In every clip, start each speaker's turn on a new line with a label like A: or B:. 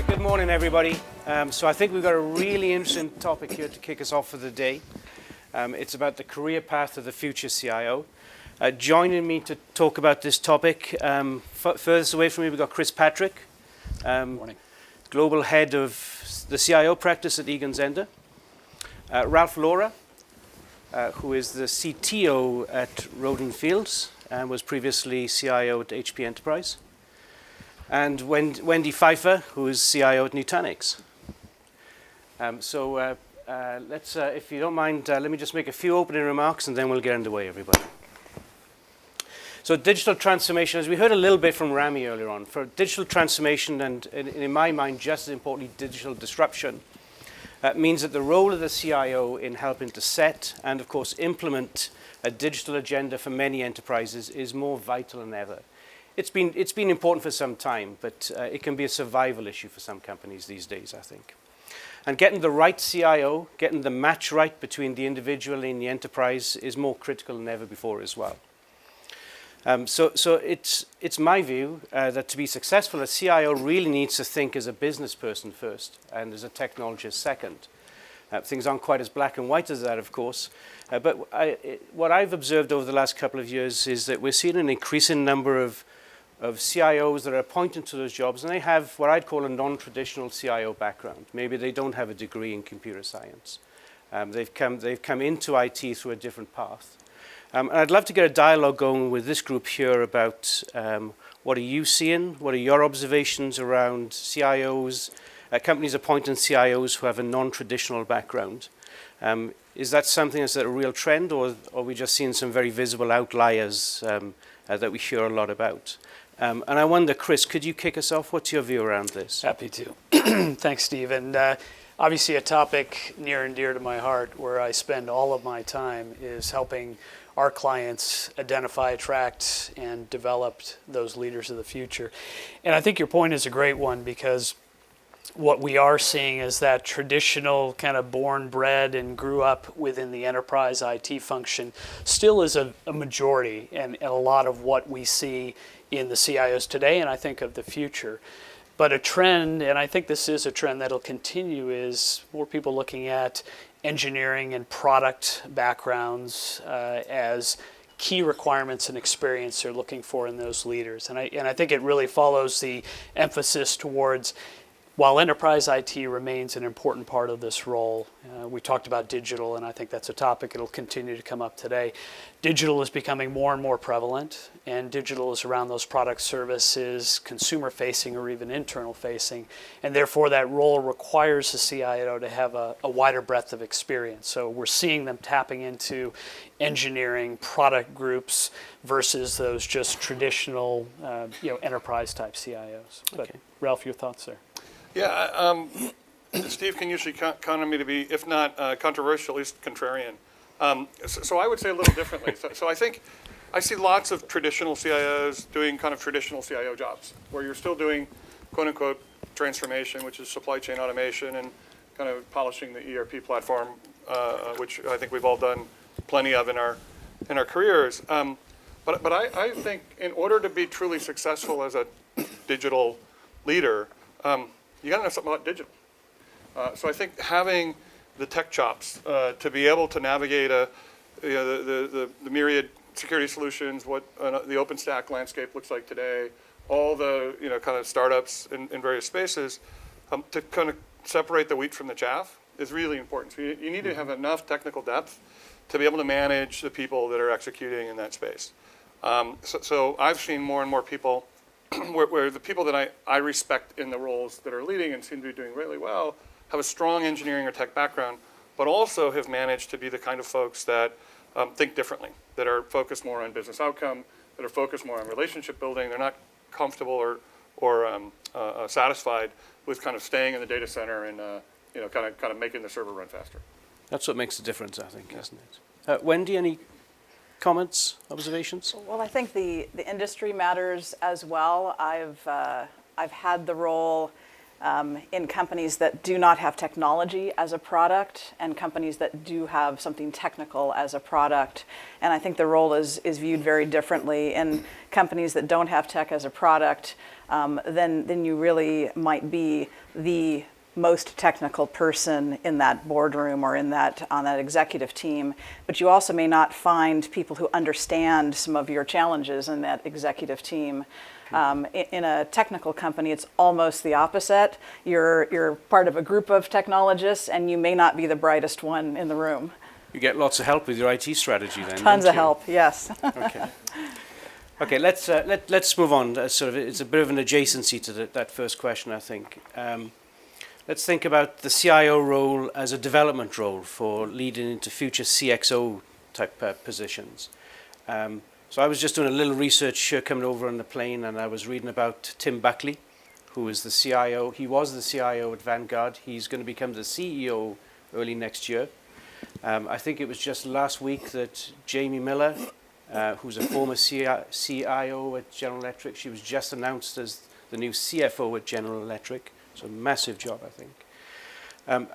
A: Good morning, everybody. So I think we've got a really interesting topic here to kick us off for the day. It's about the career path of the future CIO. Joining me to talk about this topic, furthest away from me, we've got Chris Patrick,
B: Morning.
A: Global Head of the CIO practice at Egan Zehnder. Ralph Laura, who is the CTO at Roden Fields and was previously CIO at HP Enterprise. And Wendy Pfeiffer, who is CIO at Nutanix. Let's, if you don't mind, let me just make a few opening remarks and then we'll get underway, everybody. So digital transformation, as we heard a little bit from Rami earlier on, for digital transformation and in my mind, just as importantly, digital disruption, means that the role of the CIO in helping to set and, of course, implement a digital agenda for many enterprises is more vital than ever. It's been important for some time, but it can be a survival issue for some companies these days, I think. And getting the right CIO, getting the match right between the individual and the enterprise is more critical than ever before as well. So it's my view that to be successful, a CIO really needs to think as a business person first and as a technologist second. Things aren't quite as black and white as that, of course. But what I've observed over the last couple of years is that we're seeing an increasing number of CIOs that are appointed to those jobs, and they have what I'd call a non-traditional CIO background. Maybe they don't have a degree in computer science. They've come into IT through a different path. And I'd love to get a dialogue going with this group here about what are you seeing, what are your observations around CIOs, companies appointing CIOs who have a non-traditional background. Is that something that's a real trend, or are we just seeing some very visible outliers that we hear a lot about? And I wonder, Chris, could you kick us off? What's your view around this?
B: Happy to. Thanks, Steve. And obviously a topic near and dear to my heart where I spend all of my time is helping our clients identify, attract, and develop those leaders of the future. And I think your point is a great one, because what we are seeing is that traditional kind of born, bred, and grew up within the enterprise IT function still is a majority and a lot of what we see in the CIOs today, and I think of the future. But a trend, and I think this is a trend that'll continue, is more people looking at engineering and product backgrounds as key requirements and experience they're looking for in those leaders. And I think it really follows the emphasis towards, while enterprise IT remains an important part of this role, we talked about digital, and I think that's a topic that'll continue to come up today. Digital is becoming more and more prevalent, and digital is around those product services, consumer-facing or even internal-facing, and therefore that role requires the CIO to have a wider breadth of experience. So we're seeing them tapping into engineering product groups versus those just traditional enterprise-type CIOs. But
A: Okay.
B: Ralph, your thoughts there?
C: Yeah, Steve can usually count me to be, if not controversial, at least contrarian. So I would say a little differently. So I think I see lots of traditional CIOs doing kind of traditional CIO jobs, where you're still doing quote unquote transformation, which is supply chain automation and kind of polishing the ERP platform, which I think we've all done plenty of in our careers. But I think in order to be truly successful as a digital leader, you got to know something about digital. So I think having the tech chops to be able to navigate the myriad security solutions, what the OpenStack landscape looks like today, all the kind of startups in various spaces, to kind of separate the wheat from the chaff is really important. So you need to have enough technical depth to be able to manage the people that are executing in that space. So I've seen more and more people where the people that I respect in the roles that are leading and seem to be doing really well have a strong engineering or tech background, but also have managed to be the kind of folks that think differently, that are focused more on business outcome, that are focused more on relationship building. They're not comfortable or satisfied with kind of staying in the data center and kind of making the server run faster.
A: That's what makes a difference, I think, isn't it? Wendy, any comments, observations?
D: Well, I think the industry matters as well. I've had the role in companies that do not have technology as a product and companies that do have something technical as a product. And I think the role is viewed very differently. In companies that don't have tech as a product, then you really might be the most technical person in that boardroom or on that executive team, but you also may not find people who understand some of your challenges in that executive team. In a technical company, it's almost the opposite. You're part of a group of technologists, and you may not be the brightest one in the room.
A: You get lots of help with your IT strategy then.
D: Tons
A: don't
D: of
A: you?
D: help, yes.
A: Okay. Let's move on. It's a bit of an adjacency to that first question, I think. Let's think about the CIO role as a development role for leading into future CXO type positions. So I was just doing a little research coming over on the plane, and I was reading about Tim Buckley, who is the CIO. He was the CIO at Vanguard. He's going to become the CEO early next year. I think it was just last week that Jamie Miller, who's a former CIO at General Electric, she was just announced as the new CFO at General Electric. So massive job, I think. And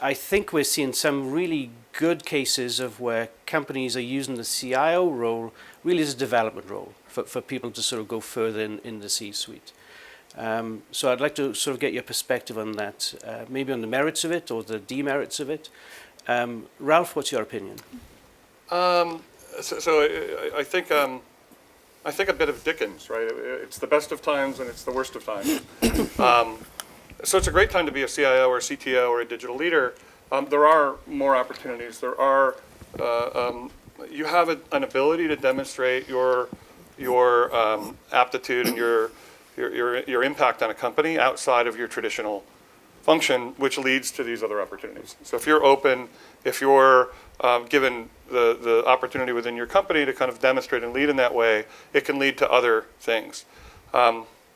A: I think we're seeing some really good cases of where companies are using the CIO role really as a development role for people to sort of go further in the C-suite. So I'd like to sort of get your perspective on that, maybe on the merits of it or the demerits of it. Ralph, what's your opinion?
C: I think a bit of Dickens, right? It's the best of times and it's the worst of times. So it's a great time to be a CIO or a CTO or a digital leader. There are more opportunities. You have an ability to demonstrate your aptitude and your impact on a company outside of your traditional function, which leads to these other opportunities. So if you're open, if you're given the opportunity within your company to kind of demonstrate and lead in that way, it can lead to other things.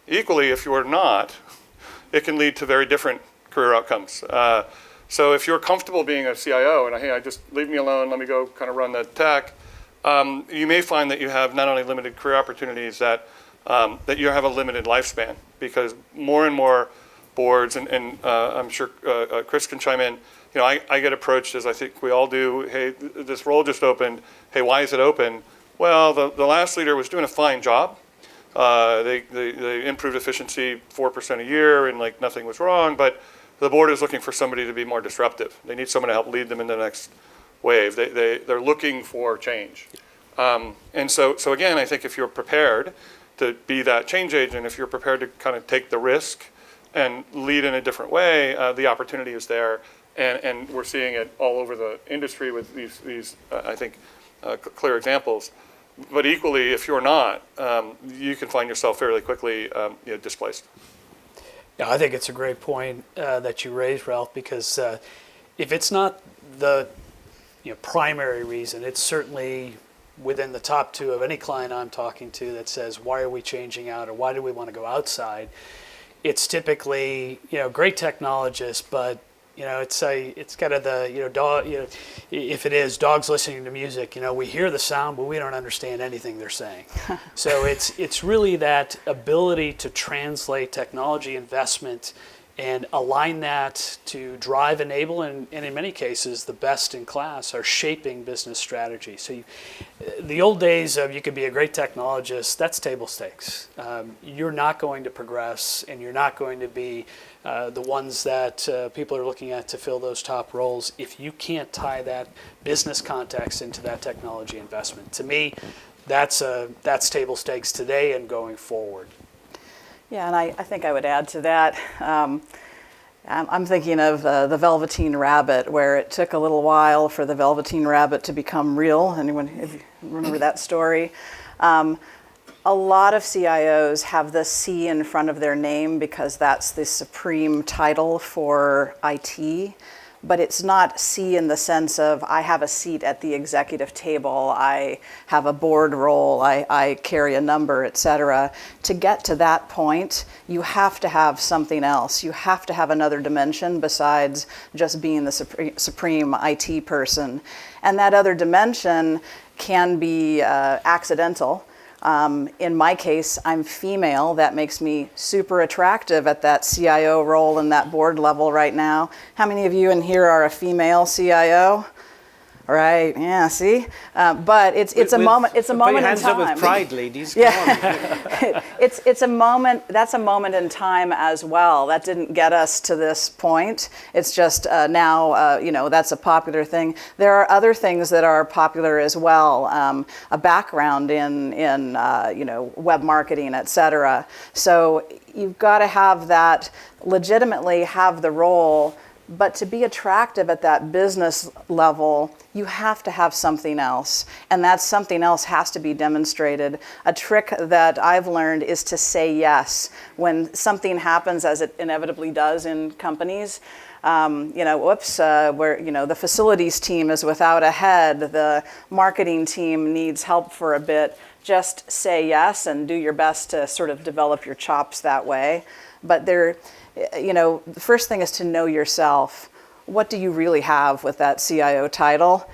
C: Equally, if you're not, it can lead to very different career outcomes. So if you're comfortable being a CIO and, hey, just leave me alone, let me go kind of run the tech, you may find that you have not only limited career opportunities, that you have a limited lifespan, because more and more boards, and I'm sure Chris can chime in, I get approached, as I think we all do, hey, this role just opened. Hey, why is it open? Well, the last leader was doing a fine job. They improved efficiency 4% a year, and like nothing was wrong, but the board is looking for somebody to be more disruptive. They need someone to help lead them in the next wave. They're looking for change. And so again, I think if you're prepared to be that change agent, if you're prepared to kind of take the risk and lead in a different way, the opportunity is there. And we're seeing it all over the industry with these I think, clear examples. But equally, if you're not, you can find yourself fairly quickly displaced.
B: Yeah, I think it's a great point that you raised, Ralph, because if it's not the primary reason, it's certainly within the top two of any client I'm talking to that says, why are we changing out, or why do we want to go outside? It's typically great technologists, but it's kind of the dog. If it is dogs listening to music, we hear the sound, but we don't understand anything they're saying. So it's really that ability to translate technology investment and align that to drive, enable, and in many cases, the best in class are shaping business strategy. So the old days of you could be a great technologist, that's table stakes. You're not going to progress, and you're not going to be the ones that people are looking at to fill those top roles if you can't tie that business context into that technology investment. To me, that's table stakes today and going forward.
D: Yeah, and I think I would add to that. I'm thinking of the Velveteen Rabbit, where it took a little while for the Velveteen Rabbit to become real. Anyone if you remember that story? A lot of CIOs have the C in front of their name because that's the supreme title for IT. But it's not C in the sense of I have a seat at the executive table, I have a board role, I carry a number, et cetera. To get to that point, you have to have something else. You have to have another dimension besides just being the supreme IT person. And that other dimension can be accidental, In my case, I'm female. That makes me super attractive at that CIO role and that board level right now. How many of you in here are a female CIO? Right, yeah, see? But it's a moment in time.
A: Put your hands up with pride, ladies. Come
D: Yeah, it's a moment. That's a moment in time as well. That didn't get us to this point. It's just now, that's a popular thing. There are other things that are popular as well. A background in web marketing, et cetera. So you've got to have that, legitimately have the role. But to be attractive at that business level, you have to have something else. And that something else has to be demonstrated. A trick that I've learned is to say yes. When something happens, as it inevitably does in companies, where the facilities team is without a head, the marketing team needs help for a bit, just say yes and do your best to sort of develop your chops that way. But the first thing is to know yourself. What do you really have with that CIO title?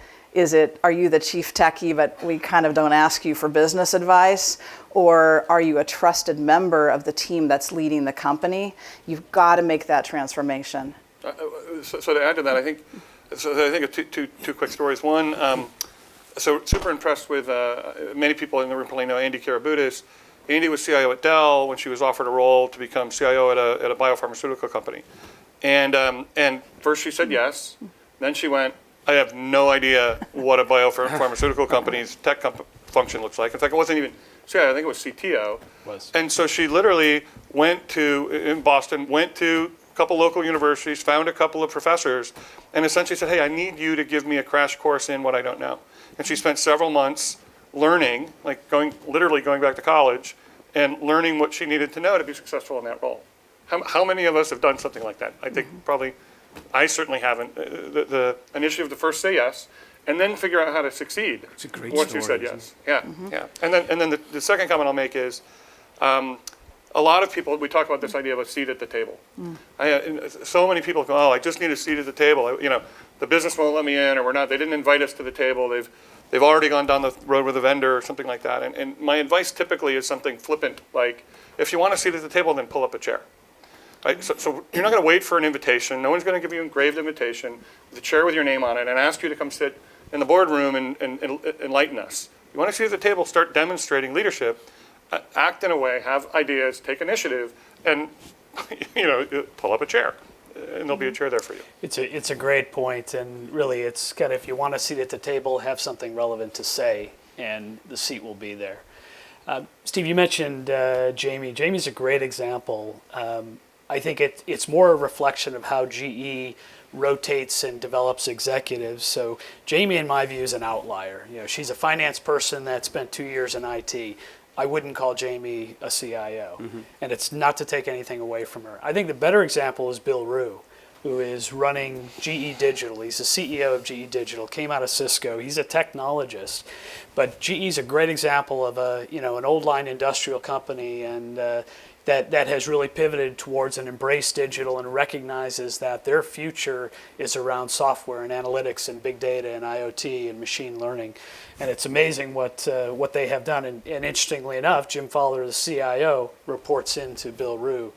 D: Are you the chief techie, but we kind of don't ask you for business advice? Or are you a trusted member of the team that's leading the company? You've got to make that transformation.
C: So to add to that, I think two quick stories. One, so super impressed with many people in the room probably know Andy Karabutis. Andy was CIO at Dell when she was offered a role to become CIO at a biopharmaceutical company. And first she said yes. Then she went, I have no idea what a biopharmaceutical company's tech function looks like. In fact, it wasn't even CIO, I think it was CTO. And so she literally in Boston, went to a couple local universities, found a couple of professors, and essentially said, hey, I need you to give me a crash course in what I don't know. And she spent several months learning, literally going back to college and learning what she needed to know to be successful in that role. How many of us have done something like that? I think probably, I certainly haven't. The initiative to first say yes, and then figure out how to succeed
A: It's a great
C: once
A: story,
C: you said
A: isn't
C: yes. Yeah. And then the second comment I'll make is, a lot of people, we talk about this idea of a seat at the table. So many people go, I just need a seat at the table. The business won't let me in, or they didn't invite us to the table. They've already gone down the road with a vendor or something like that. And my advice typically is something flippant, like, if you want a seat at the table, then pull up a chair. Right? So you're not going to wait for an invitation. No one's going to give you an engraved invitation with a chair with your name on it and ask you to come sit in the boardroom and enlighten us. You want to sit at the table, start demonstrating leadership, act in a way, have ideas, take initiative, and pull up a chair. And there'll be a chair there for you.
B: It's a great point, and really it's kind of, if you want a seat at the table, have something relevant to say, and the seat will be there. Steve, you mentioned Jamie. Jamie's a great example. I think it's more a reflection of how GE rotates and develops executives. So Jamie, in my view, is an outlier. She's a finance person that spent 2 years in IT. I wouldn't call Jamie a CIO. And it's not to take anything away from her. I think the better example is Bill Rue, who is running GE Digital. He's the CEO of GE Digital, came out of Cisco. He's a technologist. But GE's a great example of an old line industrial company, and that has really pivoted towards and embraced digital and recognizes that their future is around software and analytics and big data and IoT and machine learning. And it's amazing what they have done. And interestingly enough, Jim Fowler, the CIO, reports into Bill Rue,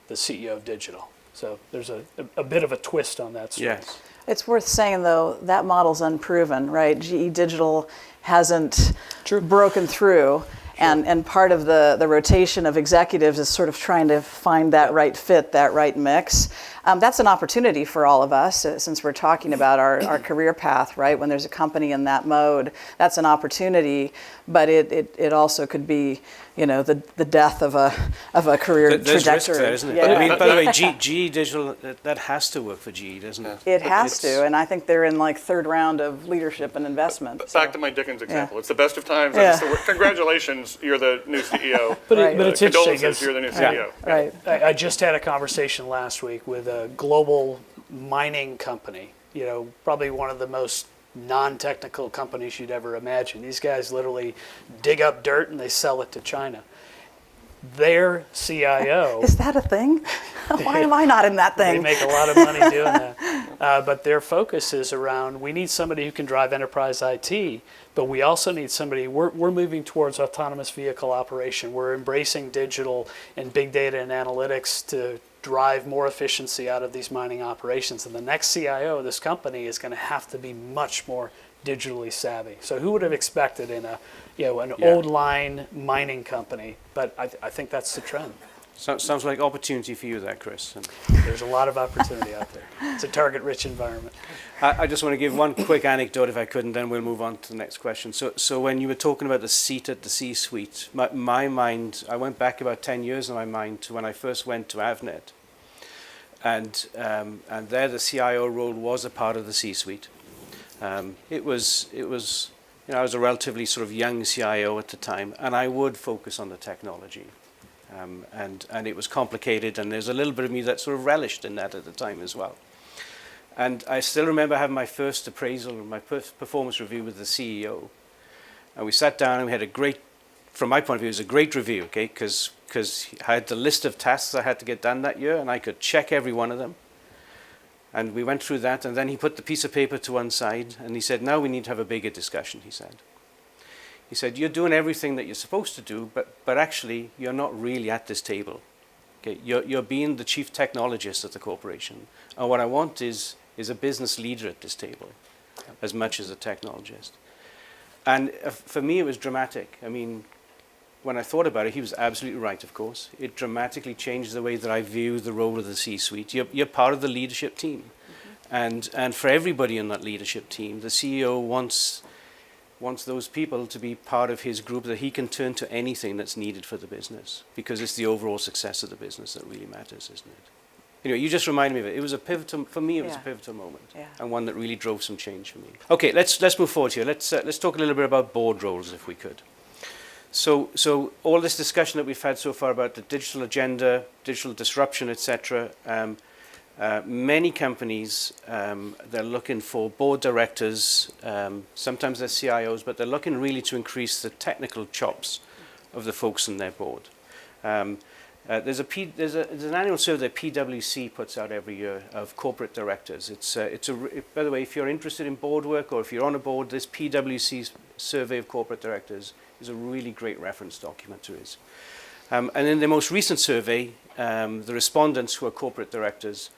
B: the CEO of Digital. So there's a bit of a twist on that story.
A: Yes.
D: It's worth saying, though, that model's unproven, right? GE Digital hasn't broken through. And part of the rotation of executives is sort of trying to find that right fit, that right mix. That's an opportunity for all of us, since we're talking about our career path, right? When there's a company in that mode, that's an opportunity, but it also could be, the death of a career
A: There's
D: trajectory.
A: risk there, isn't it?
D: Yeah.
A: But I mean, by the way, GE Digital, that has to work for GE, doesn't it?
D: It has to, and I think they're in third round of leadership and investment.
C: Back to my Dickens example.
D: Yeah.
C: It's the best of times.
D: Yeah.
C: Congratulations, you're the new CEO.
B: But
D: Right.
B: it's interesting.
C: Condolences, you're the new CEO.
D: Right.
B: I just had a conversation last week with a global mining company, probably one of the most non-technical companies you'd ever imagine. These guys literally dig up dirt and they sell it to China. Their CIO...
D: Is that a thing? Why am I not in that
B: They
D: thing?
B: make a lot of money doing that. but their focus is around, we need somebody who can drive enterprise IT, but we also need somebody, we're moving towards autonomous vehicle operation. We're embracing digital and big data and analytics to drive more efficiency out of these mining operations. And the next CIO of this company is going to have to be much more digitally savvy. So who would have expected in an old line mining company? But I think that's the trend.
A: Sounds like opportunity for you there, Chris. And
B: there's a lot of opportunity out there. It's a target-rich environment.
A: I just want to give one quick anecdote, if I could, and then we'll move on to the next question. So when you were talking about the seat at the C-suite, my mind, I went back about 10 years in my mind to when I first went to Avnet. And there the CIO role was a part of the C-suite. It was I was a relatively sort of young CIO at the time, and I would focus on the technology. And it was complicated, and there's a little bit of me that sort of relished in that at the time as well. And I still remember having my first appraisal, my performance review with the CEO. And we sat down and we had a great, from my point of view, it was a great review, okay, because I had the list of tasks I had to get done that year, and I could check every one of them. And we went through that, and then he put the piece of paper to one side, and he said, now we need to have a bigger discussion, he said. He said, you're doing everything that you're supposed to do, but actually, you're not really at this table. Okay? You're being the chief technologist at the corporation. And what I want is a business leader at this table, as much as a technologist. And for me, it was dramatic. I mean, when I thought about it, he was absolutely right, of course. It dramatically changed the way that I view the role of the C-suite. You're part of the leadership team. Mm-hmm. And for everybody in that leadership team, the CEO wants those people to be part of his group that he can turn to anything that's needed for the business, because it's the overall success of the business that really matters, isn't it? Anyway, you just reminded me of it. It was a pivotal, for me, it was a pivotal moment, and one that really drove some change for me. Okay, let's move forward here. Let's talk a little bit about board roles, if we could. So all this discussion that we've had so far about the digital agenda, digital disruption, etc. Many companies, they're looking for board directors, sometimes they're CIOs, but they're looking really to increase the technical chops of the folks in their board. There's an annual survey that PwC puts out every year of corporate directors. By the way, if you're interested in board work or if you're on a board, this PwC survey of corporate directors is a really great reference document to it. And in the most recent survey, the respondents who are corporate directors,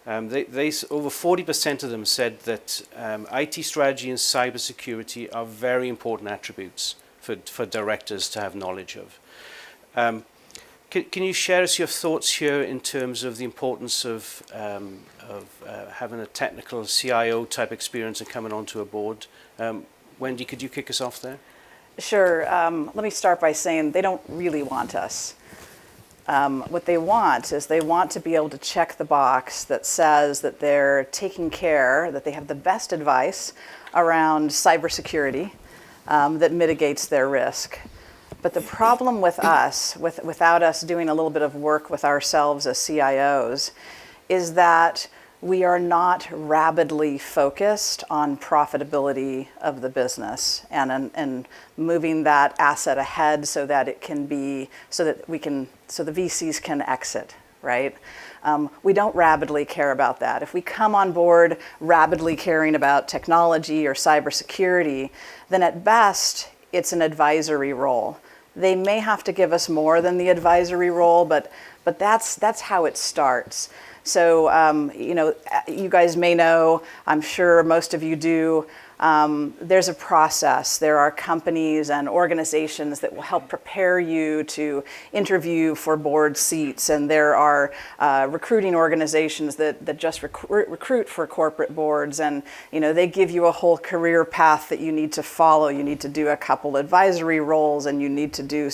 A: they over 40% of them said that IT strategy and cybersecurity are very important attributes for directors to have knowledge of. Can you share us your thoughts here in terms of the importance of having a technical CIO type experience and coming onto a board? Wendy, could you kick us off there?
D: Sure. Let me start by saying they don't really want us. What they want is they want to be able to check the box that says that they're taking care, that they have the best advice around cybersecurity that mitigates their risk. But the problem with us, without us doing a little bit of work with ourselves as CIOs, is that we are not rabidly focused on profitability of the business and moving that asset ahead so that it can be, so the VCs can exit, right? We don't rabidly care about that. If we come on board rabidly caring about technology or cybersecurity, then at best, it's an advisory role. They may have to give us more than the advisory role, but that's how it starts. So, you guys may know, I'm sure most of you do, there's a process. There are companies and organizations that will help prepare you to interview for board seats, and there are recruiting organizations that just recruit for corporate boards, and they give you a whole career path that you need to follow. You need to do a couple advisory roles, and you need to do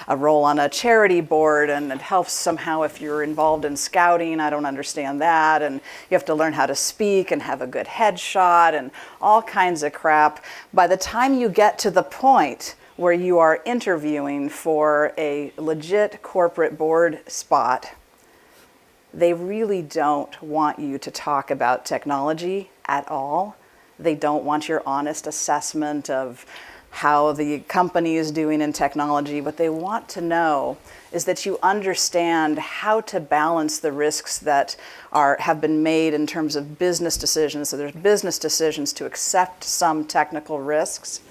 D: a role on a charity board, and it helps somehow if you're involved in scouting. I don't understand that, and you have to learn how to speak and have a good headshot and all kinds of crap. By the time you get to the point where you are interviewing for a legit corporate board spot, they really don't want you to talk about technology at all. They don't want your honest assessment of how the company is doing in technology. What they want to know is that you understand how to balance the risks that have been made in terms of business decisions. So there's business decisions to accept some technical risks.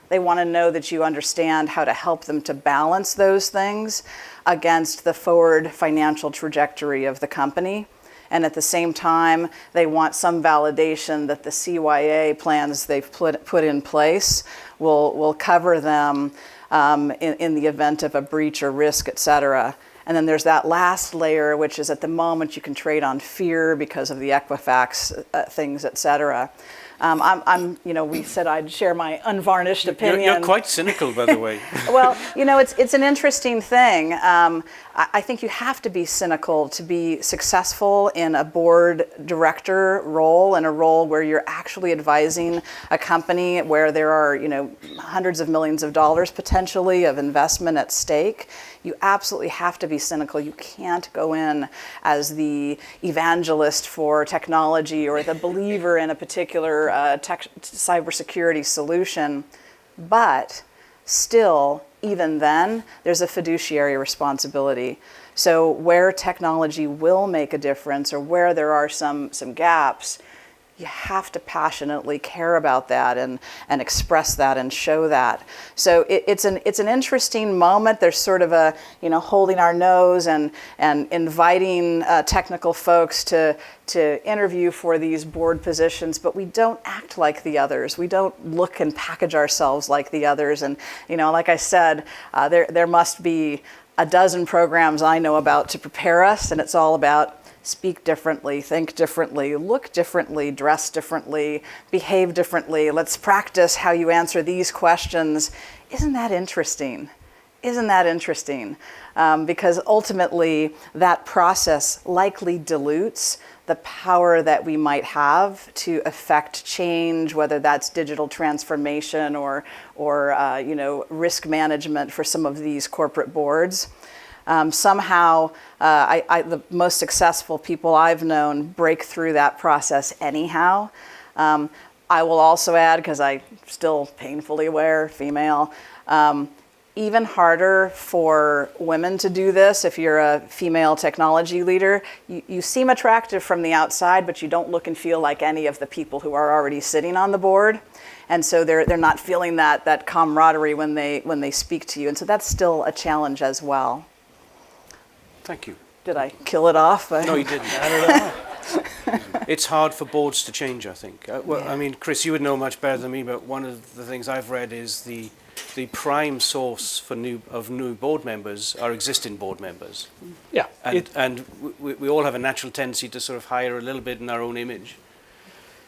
D: They want to know that you understand how to help them to balance those things against the forward financial trajectory of the company. And at the same time, they want some validation that the CYA plans they've put in place will cover them in the event of a breach or risk, et cetera. And then there's that last layer, which is at the moment you can trade on fear because of the Equifax things, et cetera. We said I'd share my unvarnished opinion.
A: You're quite cynical, by the way.
D: Well, it's an interesting thing. I think you have to be cynical to be successful in a board director role, in a role where you're actually advising a company where there are, hundreds of millions of dollars potentially of investment at stake. You absolutely have to be cynical. You can't go in as the evangelist for technology or the believer in a particular cybersecurity solution. But still, even then, there's a fiduciary responsibility. So where technology will make a difference or where there are some gaps, you have to passionately care about that and express that and show that. So it's an interesting moment. There's sort of a holding our nose and inviting technical folks to interview for these board positions, but we don't act like the others. We don't look and package ourselves like the others. And like I said, there must be a dozen programs I know about to prepare us, and it's all about speak differently, think differently, look differently, dress differently, behave differently. Let's practice how you answer these questions. Isn't that interesting? Isn't that interesting? Because ultimately, that process likely dilutes the power that we might have to affect change, whether that's digital transformation or risk management for some of these corporate boards. Somehow, the most successful people I've known break through that process anyhow. I will also add, because I'm still painfully aware, female, even harder for women to do this. If you're a female technology leader, you seem attractive from the outside, but you don't look and feel like any of the people who are already sitting on the board. And so they're not feeling that camaraderie when they speak to you. And so that's still a challenge as well.
A: Thank you.
D: Did I kill it off?
A: No, you didn't. Not at all. It's hard for boards to change, I think. I mean, Chris, you would know much better than me, but one of the things I've read is the prime source for new board members are existing board members.
B: Yeah.
A: And we all have a natural tendency to sort of hire a little bit in our own image.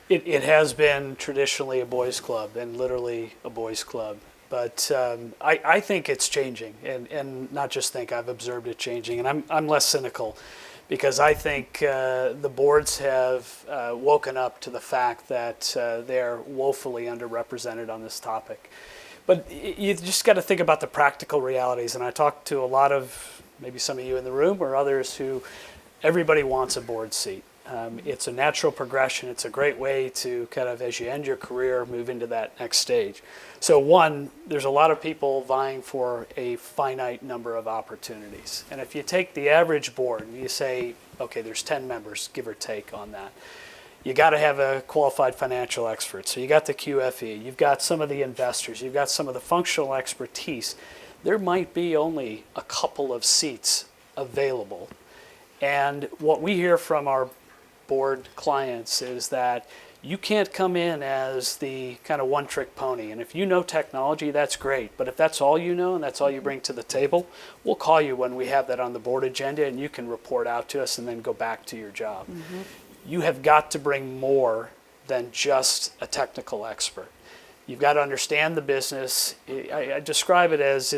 B: It has been traditionally a boys' club, and literally a boys' club. But I think it's changing, and not just think, I've observed it changing, and I'm less cynical, because I think the boards have woken up to the fact that they're woefully underrepresented on this topic. But you just got to think about the practical realities, and I talked to a lot of, maybe some of you in the room or others, who everybody wants a board seat. It's a natural progression. It's a great way to kind of, as you end your career, move into that next stage. So one, there's a lot of people vying for a finite number of opportunities. And if you take the average board and you say, okay, there's 10 members, give or take on that, you got to have a qualified financial expert. So you got the QFE, you've got some of the investors, you've got some of the functional expertise. There might be only a couple of seats available. And what we hear from our board clients is that you can't come in as the kind of one-trick pony. And if you know technology, that's great. But if that's all you know and that's all you bring to the table, we'll call you when we have that on the board agenda, and you can report out to us and then go back to your job. Mm-hmm. You have got to bring more than just a technical expert. You've got to understand the business. I describe it as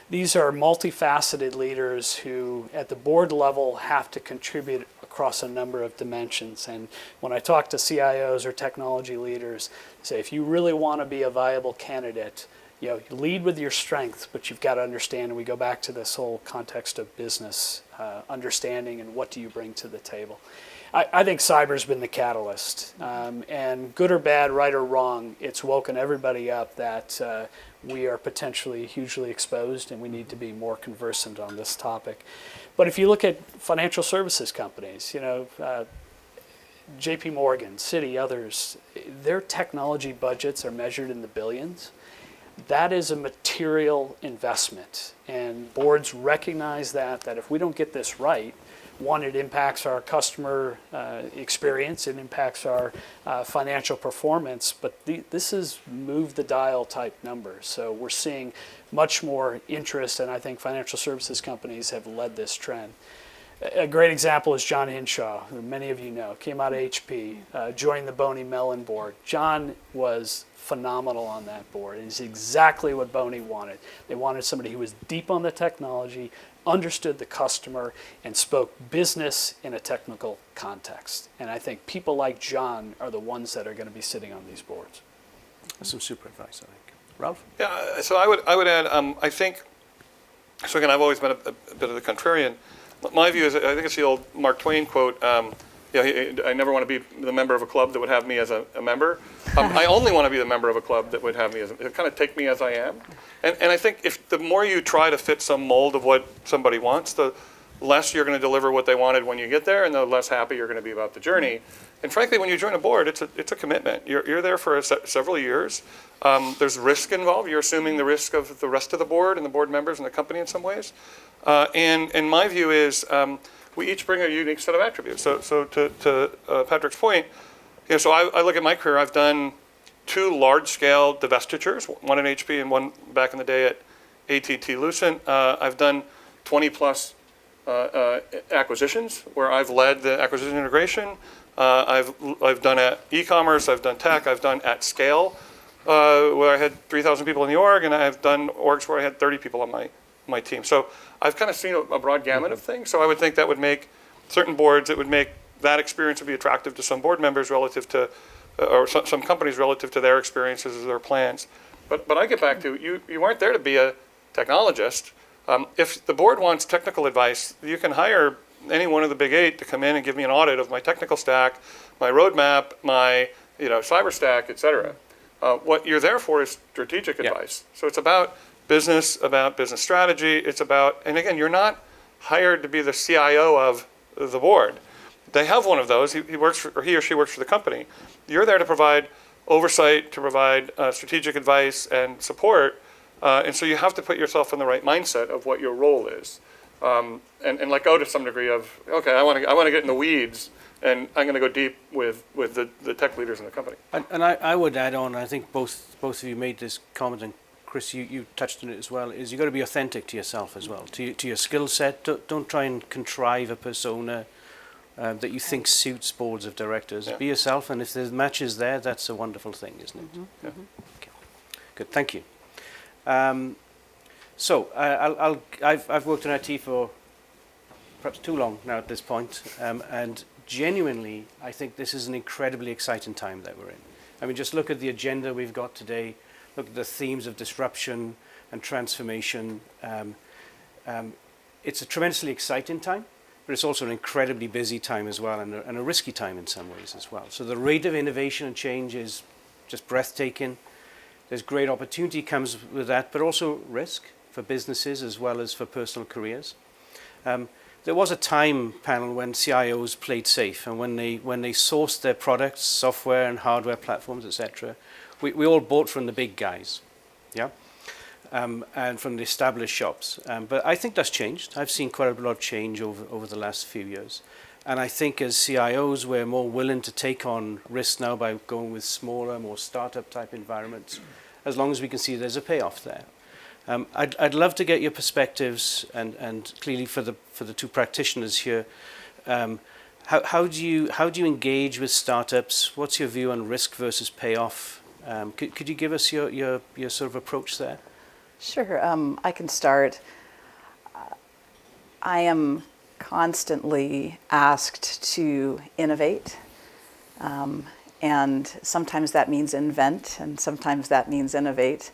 B: these are multifaceted leaders who, at the board level, have to contribute across a number of dimensions. And when I talk to CIOs or technology leaders, say, if you really want to be a viable candidate, you lead with your strengths, but you've got to understand, and we go back to this whole context of business understanding and what do you bring to the table. I think cyber's been the catalyst. And good or bad, right or wrong, it's woken everybody up that we are potentially hugely exposed and we need to be more conversant on this topic. But if you look at financial services companies, JP Morgan, Citi, others, their technology budgets are measured in the billions. That is a material investment. And boards recognize that if we don't get this right, one, it impacts our customer experience, it impacts our financial performance, but this is move the dial type numbers. So we're seeing much more interest, and I think financial services companies have led this trend. A great example is John Hinshaw, who many of you know, came out of HP, joined the Boney Mellon board. John was phenomenal on that board, and it's exactly what Boney wanted. They wanted somebody who was deep on the technology, understood the customer, and spoke business in a technical context. And I think people like John are the ones that are going to be sitting on these boards.
A: That's some super advice, I think. Ralph?
C: Yeah, so I would add, I think, so again, I've always been a bit of the contrarian. My view is, I think it's the old Mark Twain quote, I never want to be the member of a club that would have me as a member. I only want to be the member of a club that would have me kind of take me as I am. And I think if the more you try to fit some mold of what somebody wants, the less you're going to deliver what they wanted when you get there, and the less happy you're going to be about the journey. And frankly, when you join a board, it's a commitment. You're there for several years. There's risk involved. You're assuming the risk of the rest of the board and the board members and the company in some ways. And my view is we each bring a unique set of attributes. So to Patrick's point, so I look at my career. I've done 2 large-scale divestitures, one at HP and one back in the day at AT&T-Lucent. I've done 20-plus acquisitions where I've led the acquisition integration. I've done at e-commerce. I've done tech. I've done at scale where I had 3,000 people in the org, and I've done orgs where I had 30 people on my team. So I've kind of seen a broad gamut of things. So I would think that would make certain boards, it would make that experience would be attractive to some board members relative to, or some companies relative to their experiences or their plans. But I get back to, you aren't there to be a technologist. If the board wants technical advice, you can hire any one of the big 8 to come in and give me an audit of my technical stack, my roadmap, my cyber stack, et cetera. What you're there for is strategic advice. So it's about business strategy. It's about, and again, you're not hired to be the CIO of the board. They have one of those. He or she works for the company. You're there to provide oversight, to provide strategic advice and support. And so you have to put yourself in the right mindset of what your role is, and let go to some degree of, okay, I want to get in the weeds, and I'm going to go deep with the tech leaders in the company.
A: And I would add on, I think both of you made this comment, and Chris, you touched on it as well, is you've got to be authentic to yourself as well, to your skill set. Don't try and contrive a persona that you think suits boards of directors. Yeah. Be yourself, and if there's matches there, that's a wonderful thing, isn't it? Mm-hmm. Yeah. Okay. Good, thank you. So I've worked in IT for perhaps too long now at this point, and genuinely, I think this is an incredibly exciting time that we're in. I mean, just look at the agenda we've got today. Look at the themes of disruption and transformation. It's a tremendously exciting time, but it's also an incredibly busy time as well, and a risky time in some ways as well. So the rate of innovation and change is just breathtaking. There's great opportunity comes with that, but also risk for businesses as well as for personal careers. There was a time, panel, when CIOs played safe, and when they sourced their products, software and hardware platforms, etc., we all bought from the big guys, yeah, and from the established shops. But I think that's changed. I've seen quite a lot of change over the last few years. And I think as CIOs, we're more willing to take on risks now by going with smaller, more startup type environments, as long as we can see there's a payoff there. I'd love to get your perspectives, and clearly for the 2 practitioners here, how do you engage with startups? What's your view on risk versus payoff? Could you give us your sort of approach there?
D: Sure, I can start. I am constantly asked to innovate, and sometimes that means invent, and sometimes that means innovate.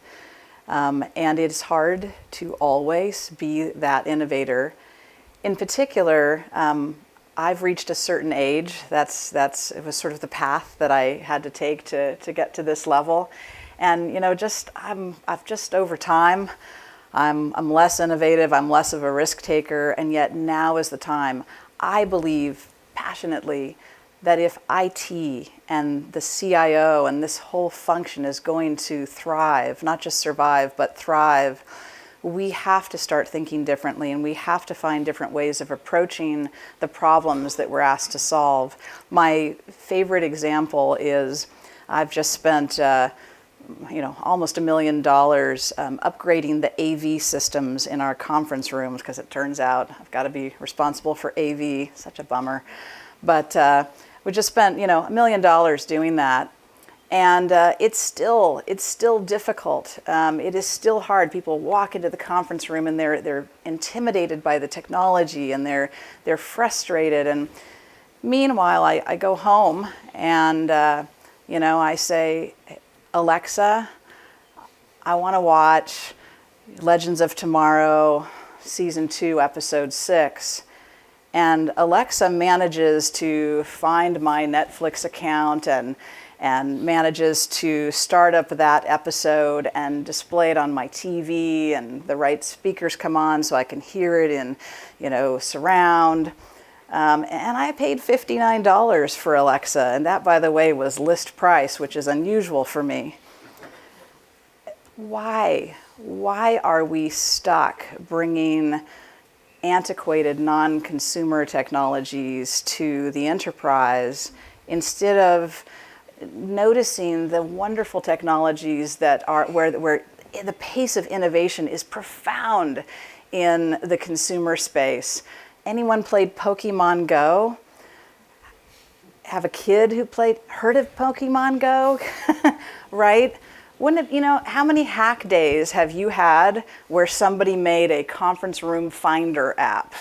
D: And it's hard to always be that innovator. In particular, I've reached a certain age. It was sort of the path that I had to take to get to this level. And I've just over time, I'm less innovative, I'm less of a risk taker, and yet now is the time. I believe passionately that if IT and the CIO and this whole function is going to thrive, not just survive, but thrive, we have to start thinking differently, and we have to find different ways of approaching the problems that we're asked to solve. My favorite example is I've just spent almost $1 million upgrading the AV systems in our conference rooms, because it turns out I've got to be responsible for AV. Such a bummer. But we just spent $1 million doing that. And it's still difficult. It is still hard. People walk into the conference room and they're intimidated by the technology, and they're frustrated. And meanwhile, I go home and I say, Alexa, I want to watch Legends of Tomorrow, Season 2, Episode 6. And Alexa manages to find my Netflix account and manages to start up that episode and display it on my TV, and the right speakers come on so I can hear it in, surround. And I paid $59 for Alexa, and that, by the way, was list price, which is unusual for me. Why? Why are we stuck bringing antiquated, non-consumer technologies to the enterprise instead of noticing the wonderful technologies that are where the pace of innovation is profound in the consumer space? Anyone played Pokemon Go? Have a kid who heard of Pokemon Go? Right? Wouldn't it, how many hack days have you had where somebody made a conference room finder app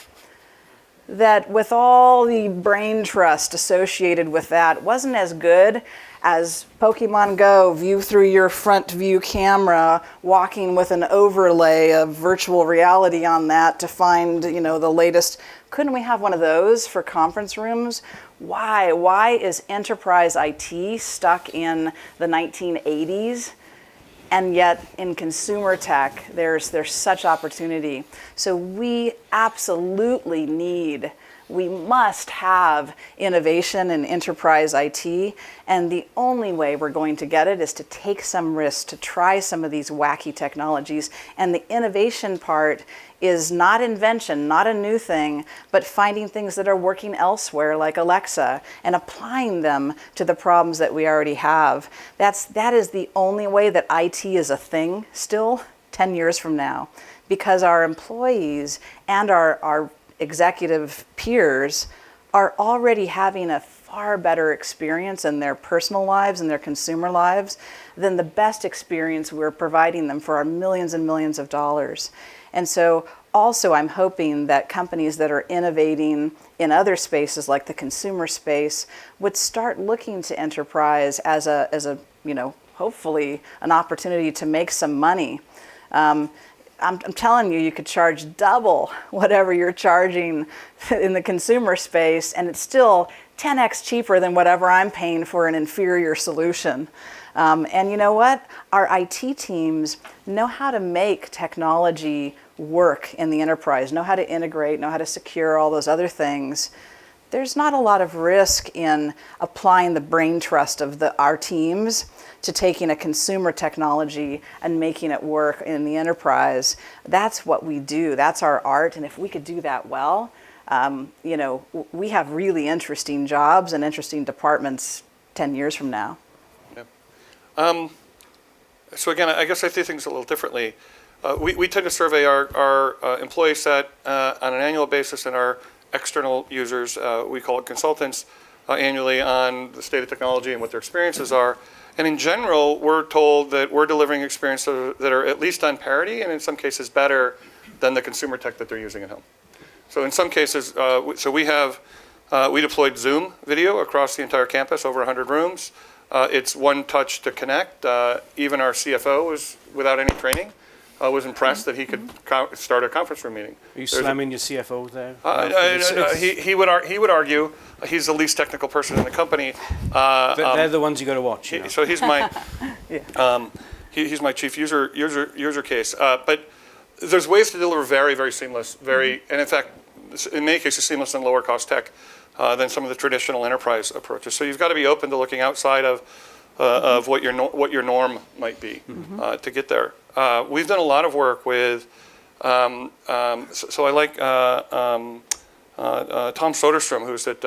D: that, with all the brain trust associated with that, wasn't as good as Pokemon Go view through your front view camera, walking with an overlay of virtual reality on that to find, the latest? Couldn't we have one of those for conference rooms? Why? Why is enterprise IT stuck in the 1980s? And yet in consumer tech, there's such opportunity. So we absolutely we must have innovation in enterprise IT, and the only way we're going to get it is to take some risks, to try some of these wacky technologies. And the innovation part is not invention, not a new thing, but finding things that are working elsewhere, like Alexa, and applying them to the problems that we already have. That is the only way that IT is a thing still 10 years from now, because our employees and our executive peers are already having a far better experience in their personal lives and their consumer lives than the best experience we're providing them for our millions and millions of dollars. And so also I'm hoping that companies that are innovating in other spaces like the consumer space would start looking to enterprise as a hopefully an opportunity to make some money. I'm telling you, you could charge double whatever you're charging in the consumer space, and it's still 10x cheaper than whatever I'm paying for an inferior solution. And you know what? Our IT teams know how to make technology work in the enterprise, know how to integrate, know how to secure all those other things. There's not a lot of risk in applying the brain trust of our teams to taking a consumer technology and making it work in the enterprise. That's what we do. That's our art. And if we could do that well, we have really interesting jobs and interesting departments 10 years from now.
C: Yep. So again, I guess I see things a little differently. We tend to survey our employee set on an annual basis, and our external users, we call it consultants, annually on the state of technology and what their experiences are. And in general, we're told that we're delivering experiences that are at least on parity, and in some cases better than the consumer tech that they're using at home. So in some cases, we deployed Zoom video across the entire campus, over 100 rooms. It's one touch to connect. Even our CFO was without any training. was impressed that he could start a conference room meeting.
A: Are you slamming your CFO there?
C: He would argue he's the least technical person in the company.
A: They're the ones you got to watch.
C: So he's my he's my chief user case. But there's ways to deliver very, very seamless, and in fact, in many cases, seamless and lower cost tech than some of the traditional enterprise approaches. So you've got to be open to looking outside of what your norm might be to get there. We've done a lot of work with. So I like Tom Soderstrom, who's at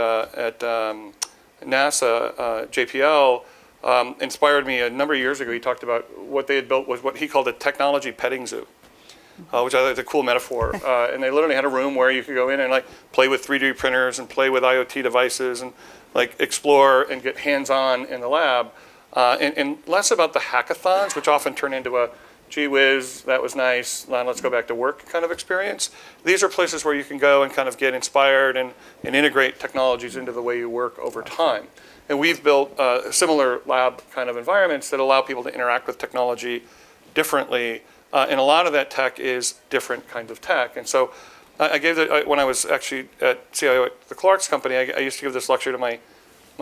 C: NASA, JPL. Inspired me a number of years ago. He talked about what they had built was what he called a technology petting zoo, which I thought was a cool metaphor. And they literally had a room where you could go in and like play with 3D printers and play with IoT devices and like explore and get hands-on in the lab. And less about the hackathons, which often turn into a gee whiz, that was nice, now let's go back to work kind of experience. These are places where you can go and kind of get inspired and integrate technologies into the way you work over time. And we've built similar lab kind of environments that allow people to interact with technology differently. And a lot of that tech is different kinds of tech. And so I gave when I was actually at CIO at the Clark's company, I used to give this lecture to my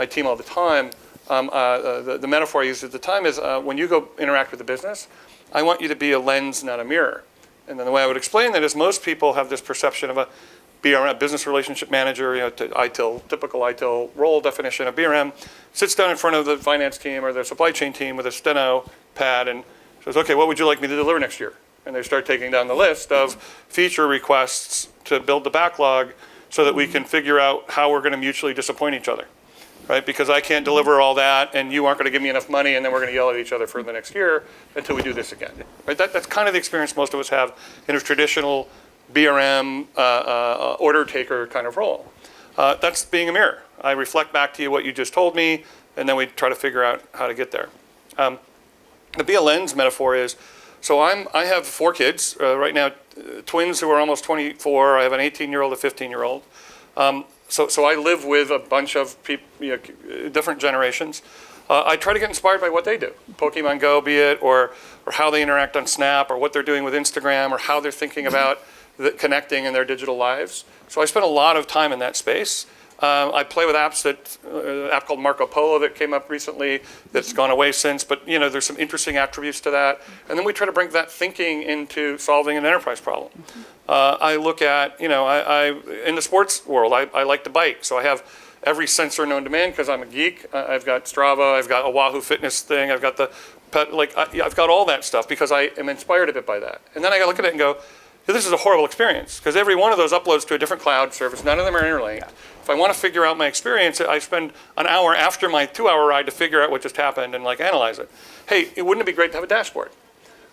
C: team all the time. The metaphor I used at the time is when you go interact with the business, I want you to be a lens, not a mirror. And then the way I would explain that is most people have this perception of a BRM, business relationship manager, typical ITIL role definition of BRM, sits down in front of the finance team or the supply chain team with a steno pad and says, okay, what would you like me to deliver next year? And they start taking down the list of feature requests to build the backlog so that we can figure out how we're going to mutually disappoint each other. Right? Because I can't deliver all that, and you aren't going to give me enough money, and then we're going to yell at each other for the next year until we do this again. Right? That's kind of the experience most of us have in a traditional BRM order taker kind of role. That's being a mirror. I reflect back to you what you just told me, and then we try to figure out how to get there. The be a lens metaphor is, so I have 4 kids right now, twins who are almost 24. I have an 18-year-old, a 15-year-old. So I live with a bunch of people, different generations. I try to get inspired by what they do, Pokemon Go be it, or how they interact on Snap, or what they're doing with Instagram, or how they're thinking about connecting in their digital lives. So I spend a lot of time in that space. I play with apps an app called Marco Polo that came up recently that's gone away since, but there's some interesting attributes to that. And then we try to bring that thinking into solving an enterprise problem. I look at, I in the sports world, I like to bike. So I have every sensor known to man because I'm a geek. I've got Strava, I've got a Wahoo fitness thing, I've got I've got all that stuff because I am inspired a bit by that. And then I look at it and go, this is a horrible experience because every one of those uploads to a different cloud service. None of them are interlinked. If I want to figure out my experience, I spend an hour after my 2-hour ride to figure out what just happened and analyze it. Hey, wouldn't it be great to have a dashboard?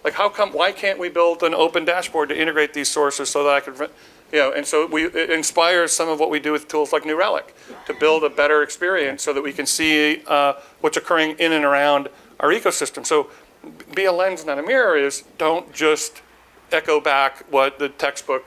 C: Why can't we build an open dashboard to integrate these sources so that I could, and so it inspires some of what we do with tools like New Relic to build a better experience so that we can see what's occurring in and around our ecosystem. So be a lens, not a mirror is don't just echo back what the textbook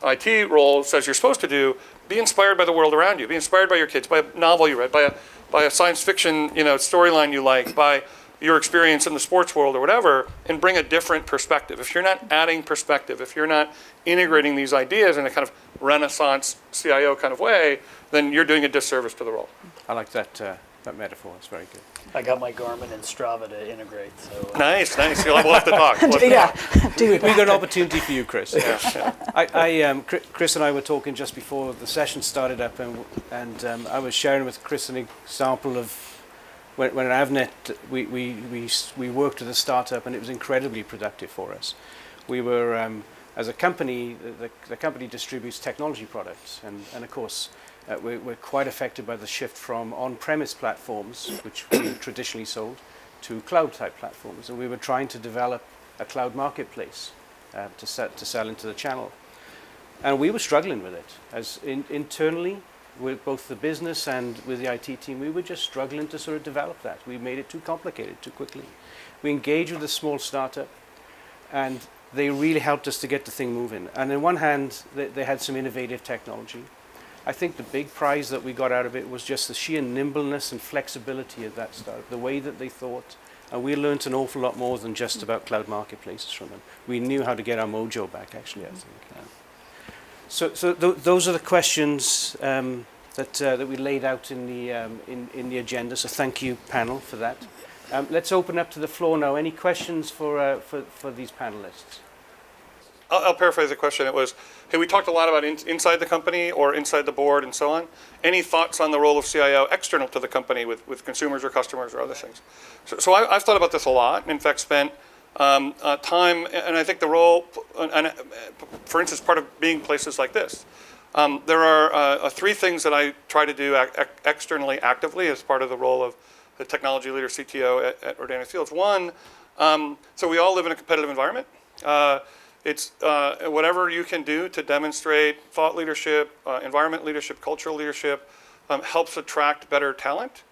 C: IT role says you're supposed to do. Be inspired by the world around you. Be inspired by your kids, by a novel you read, by a science fiction storyline you like, by your experience in the sports world or whatever, and bring a different perspective. If you're not adding perspective, if you're not integrating these ideas in a kind of Renaissance CIO kind of way, then you're doing a disservice to the role.
A: I like that metaphor. It's very good.
B: I got my Garmin and Strava to integrate. So
C: Nice. We'll have to talk.
D: Dude.
A: We got an opportunity for you, Chris.
C: Yeah.
A: Chris and I were talking just before the session started up, and I was sharing with Chris an example of when at Avnet we worked with a startup, and it was incredibly productive for us. We were as a company, the company distributes technology products, and of course. We're quite affected by the shift from on-premise platforms, which we traditionally sold, to cloud-type platforms. And we were trying to develop a cloud marketplace to sell into the channel. And we were struggling with it. As internally, with both the business and with the IT team, we were just struggling to sort of develop that. We made it too complicated too quickly. We engaged with a small startup, and they really helped us to get the thing moving. And on one hand, they had some innovative technology. I think the big prize that we got out of it was just the sheer nimbleness and flexibility of that startup, the way that they thought, And we learned an awful lot more than just about cloud marketplaces from them. We knew how to get our mojo back, actually, I think. Those are the questions that we laid out in the agenda. So thank you, panel, for that. Let's open up to the floor now. Any questions for these panelists?
C: I'll paraphrase the question. It was, hey, we talked a lot about inside the company or inside the board and so on. Any thoughts on the role of CIO external to the company with consumers or customers or other things? So I've thought about this a lot, and in fact spent time, and I think the role, and for instance, part of being places like this. There are 3 things that I try to do externally actively as part of the role of the technology leader CTO at Ordana Fields. One, so we all live in a competitive environment. It's whatever you can do to demonstrate thought leadership, environment leadership, cultural leadership, helps attract better talent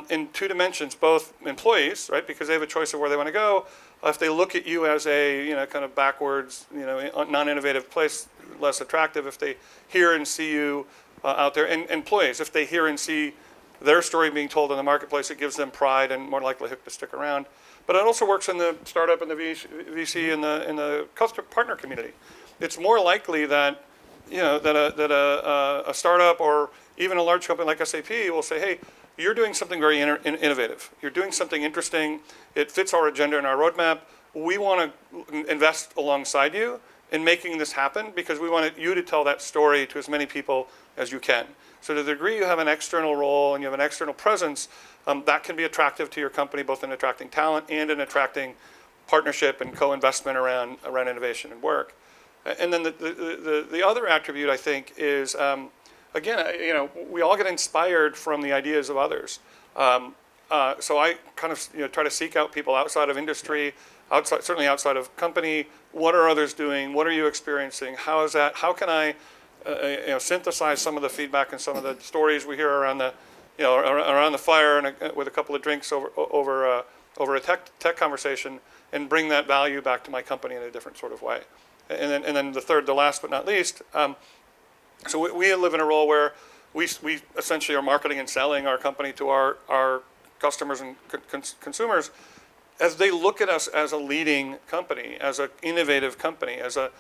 C: in 2 dimensions, both employees, right, because they have a choice of where they want to go. If they look at you as a kind of backwards, non-innovative place, less attractive. If they hear and see you out there, and employees, if they hear and see their story being told in the marketplace, it gives them pride and more likelihood to stick around. But it also works in the startup and the VC and the customer partner community. It's more likely that a startup or even a large company like SAP will say, hey, you're doing something very innovative. You're doing something interesting. It fits our agenda and our roadmap. We want to invest alongside you in making this happen because we want you to tell that story to as many people as you can. So to the degree you have an external role and you have an external presence, that can be attractive to your company, both in attracting talent and in attracting partnership and co-investment around innovation and work. And then the other attribute, I think, is, again, we all get inspired from the ideas of others. So I kind of try to seek out people outside of industry, certainly outside of company. What are others doing? What are you experiencing? How is that? How can I synthesize some of the feedback and some of the stories we hear around the fire and with a couple of drinks over a tech conversation, and bring that value back to my company in a different sort of way. And then the last but not least, so we live in a role where we essentially are marketing and selling our company to our customers and consumers as they look at us as a leading company, as an innovative company, as a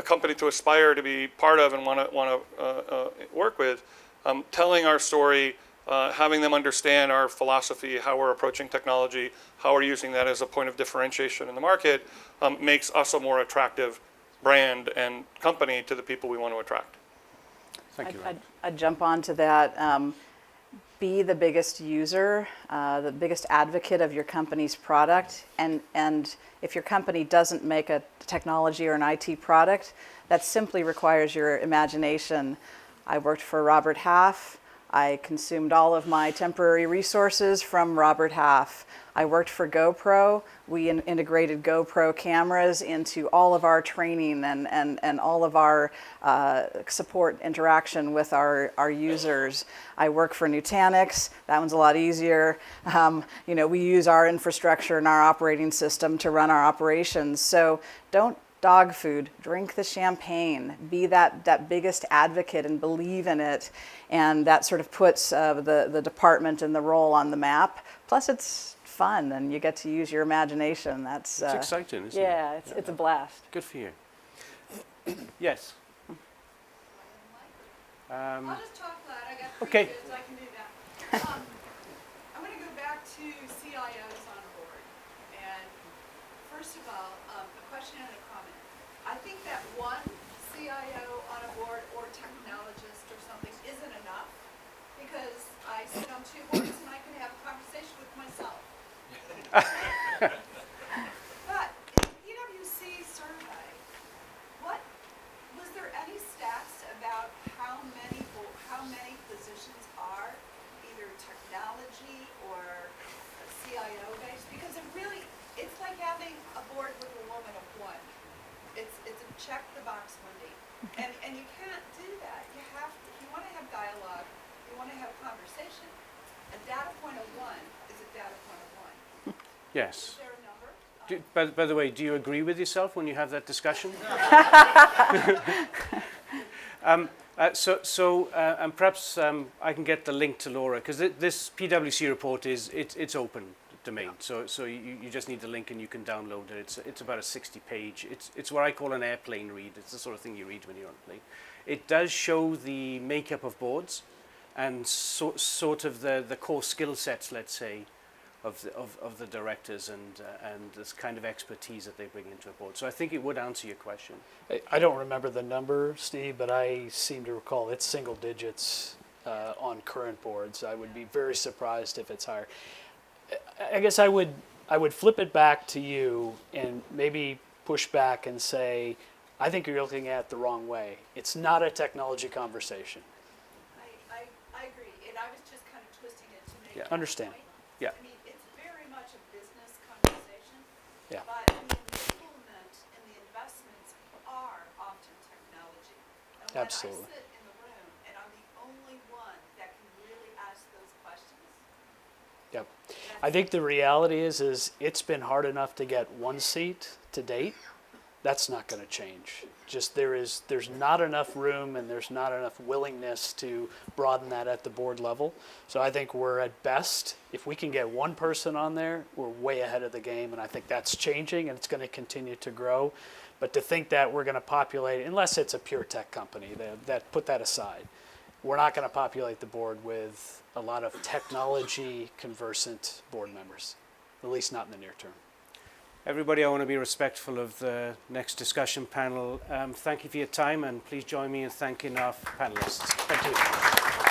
C: company to aspire to be part of and want to work with, telling our story, having them understand our philosophy, how we're approaching technology, how we're using that as a point of differentiation in the market, makes us a more attractive brand and company to the people we want to attract.
A: Thank you.
D: I'd jump onto that. Be the biggest user, the biggest advocate of your company's product, and if your company doesn't make a technology or an IT product, that simply requires your imagination. I worked for Robert Half. I consumed all of my temporary resources from Robert Half. I worked for GoPro. We integrated GoPro cameras into all of our training and all of our support interaction with our users. I work for Nutanix. That one's a lot easier. We use our infrastructure and our operating system to run our operations. So don't dog food, drink the champagne, be that biggest advocate and believe in it. And that sort of puts the department and the role on the map. Plus it's fun and you get to use your imagination. It's
A: exciting, isn't it?
D: Yeah, it's a blast.
A: Good for you. Yes.
E: I'll just talk loud. I got 3
A: Okay.
E: kids. I can do that. I'm going to go back to CIOs on a board. And first of all, a question and a comment. I think that one CIO on a board or technologist or something isn't enough because I sit on 2 boards and I can have a conversation with myself. But in the PwC survey, was there any stats about how many positions are either technology or CIO based? Because it's like having a board with a woman of one. It's a check the box Monday, and you can't do that. If you want to have dialogue, you want to have conversation. A data point of 1 is a data point of 1.
A: Yes.
E: Is there a number?
A: By the way, do you agree with yourself when you have that discussion? And perhaps I can get the link to Laura, because this PwC report it's open. domain. So you just need the link and you can download it. It's about a 60-page. It's what I call an airplane read. It's the sort of thing you read when you're on a plane. It does show the makeup of boards and sort of the core skill sets, let's say, of the directors and this kind of expertise that they bring into a board. So I think it would answer your question.
B: I don't remember the number, Steve, but I seem to recall it's single digits on current boards. I would be very surprised if it's higher. I guess I would flip it back to you and maybe push back and say, I think you're looking at it the wrong way. It's not a technology conversation.
E: I agree, and I was just kind of twisting it to make that
B: Understand.
E: point.
A: Yeah.
E: I mean, it's very much a business conversation.
B: Yeah.
E: But the enablement and the investments are often technology. And
B: Absolutely.
E: when I sit in the room and I'm the only one that can really ask those questions,
B: Yep. I think the reality is it's been hard enough to get one seat to date. That's not going to change. Just there's not enough room and there's not enough willingness to broaden that at the board level. So I think we're at best, if we can get one person on there, we're way ahead of the game, and I think that's changing and it's going to continue to grow. But to think that we're going to populate, unless it's a pure tech company, that put that aside, we're not going to populate the board with a lot of technology conversant board members, at least not in the near term.
A: Everybody, I want to be respectful of the next discussion panel. Thank you for your time, and please join me in thanking our panelists.
B: Thank you.